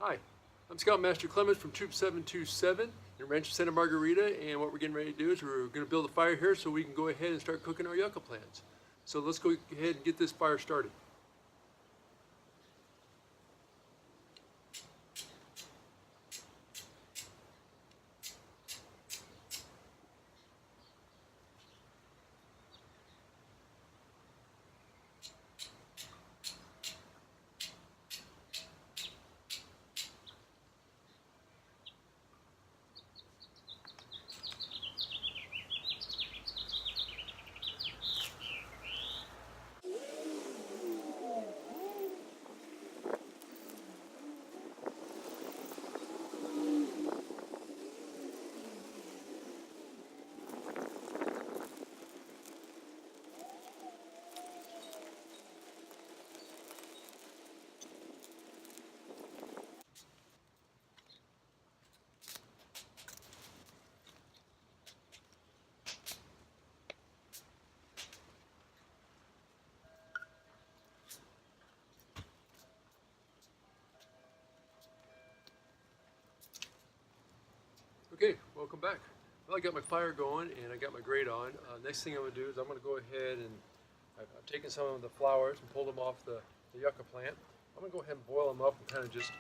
Hi, I'm Scoutmaster Clemens from Troop 727 in Rancho Santa Margarita, and what we're getting ready to do is we're going to build a fire here so we can go ahead and start cooking our yucca plants. So let's go ahead and get this fire started. Okay, welcome back. Well, I got my fire going and I got my grate on. Next thing I'm going to do is I'm going to go ahead and I've taken some of the flowers and pulled them off the yucca plant. I'm going to go ahead and boil them up and kind of just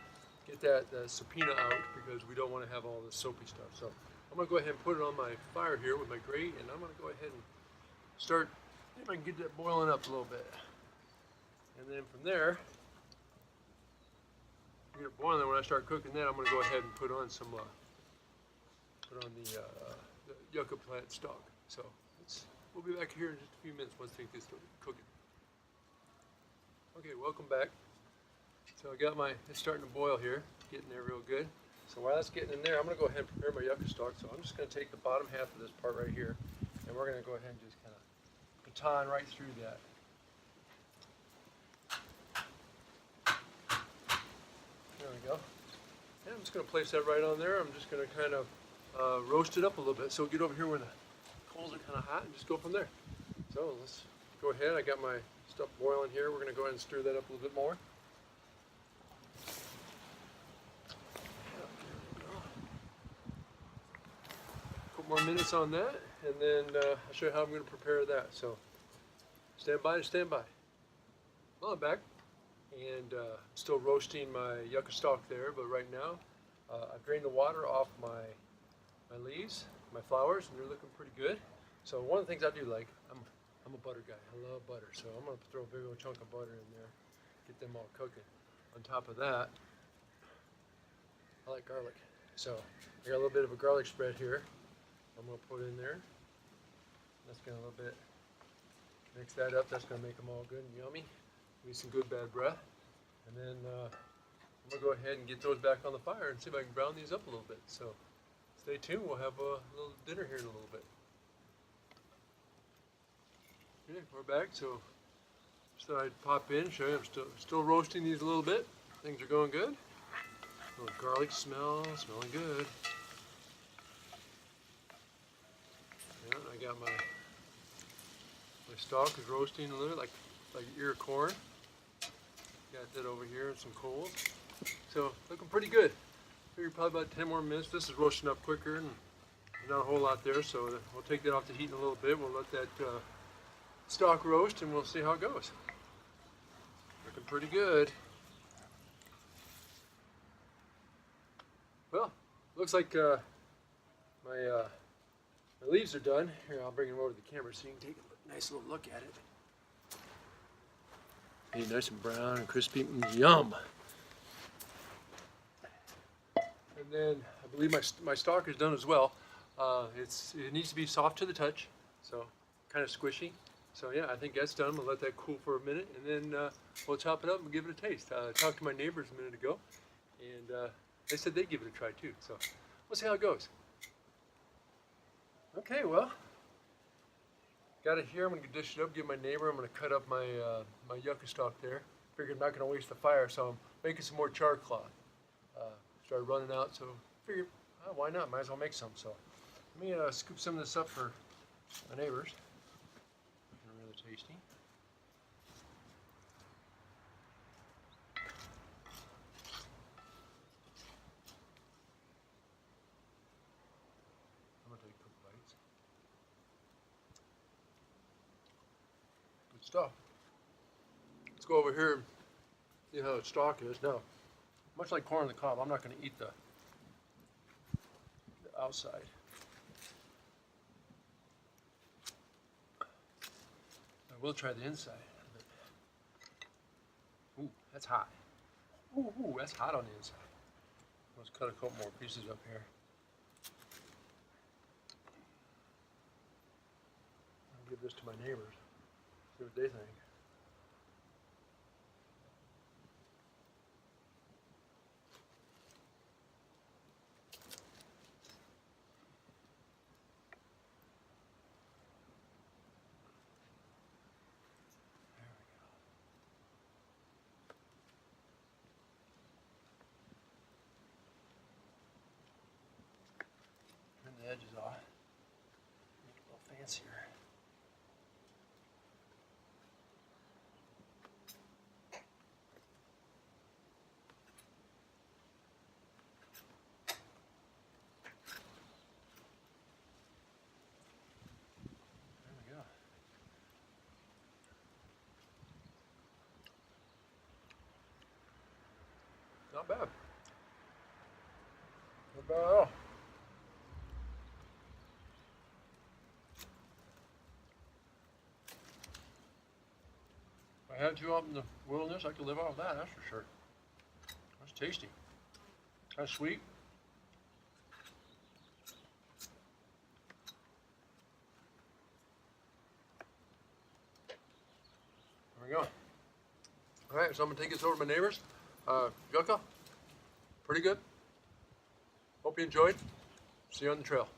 get that subpoena out because we don't want to have all this soapy stuff. So I'm going to go ahead and put it on my fire here with my grate, and I'm going to go ahead and start, see if I can get that boiling up a little bit. And then from there, get it boiling. When I start cooking that, I'm going to go ahead and put on some the yucca plant stalk. So we'll be back here in just a few minutes once things get started cooking. Okay, welcome back. So I got it's starting to boil here, getting there real good. So while that's getting in there, I'm going to go ahead and prepare my yucca stalk. So I'm just going to take the bottom half of this part right here, and we're going to go ahead and just kind of baton right through that. There we go. And I'm just going to place that right on there. I'm just going to kind of roast it up a little bit. So get over here where the coals are kind of hot and just go from there. So let's go ahead. I got my stuff boiling here. We're going to go ahead and stir that up a little bit more. A couple more minutes on that, and then I'll show you how I'm going to prepare that. So stand by to stand by. Well, I'm back and still roasting my yucca stalk there, but right now I've drained the water off my leaves, my flowers, and they're looking pretty good. So one of the things I do like, I'm a butter guy. I love butter, so I'm going to throw a big old chunk of butter in there, get them all cooking. On top of that, I like garlic. So I got a little bit of a garlic spread here. I'm going to put in there. That's going to a little bit mix that up. That's going to make them all good and yummy. Give me some good bad breath. And then I'm going to go ahead and get those back on the fire and see if I can brown these up a little bit. So stay tuned. We'll have a little dinner here in a little bit. Okay, we're back. So just thought I'd pop in, show you I'm still roasting these a little bit. Things are going good. A little garlic smelling good. Yeah, I got my stalk is roasting a little like an ear of corn. Got that over here and some coals. So looking pretty good. Figured probably about 10 more minutes. This is roasting up quicker and not a whole lot there, so we'll take that off the heat in a little bit. We'll let that stalk roast and we'll see how it goes. Looking pretty good. Well, looks like my leaves are done. Here, I'll bring them over to the camera so you can take a nice little look at it. Hey, nice and brown and crispy. Yum! And then I believe my stalk is done as well. It needs to be soft to the touch, so kind of squishy. So yeah, I think that's done. We'll let that cool for a minute, and then we'll chop it up and give it a taste. I talked to my neighbors a minute ago, and they said they'd give it a try too. So we'll see how it goes. Okay, well, got it here. I'm going to dish it up, give my neighbor. I'm going to cut up my my yucca stalk there. Figured I'm not going to waste the fire, so I'm making some more char cloth. Started running out, so figured, oh, why not? Might as well make some. So let me scoop some of this up for my neighbors. Really tasty. stuff. Let's go over here and see how the stalk is. Now, much like corn on the cob, I'm not going to eat the outside. I will try the inside. Ooh, that's hot. Ooh, that's hot on the inside. Let's cut a couple more pieces up here. I'll give this to my neighbors, see what they think. The edges off. Make it a little fancier. There we go. Not bad. Not bad at all. If I had you out in the wilderness, I could live off that, that's for sure. That's tasty. Kind of sweet. There we go. All right, so I'm gonna take this over to my neighbors. Yucca, pretty good. Hope you enjoyed. See you on the trail.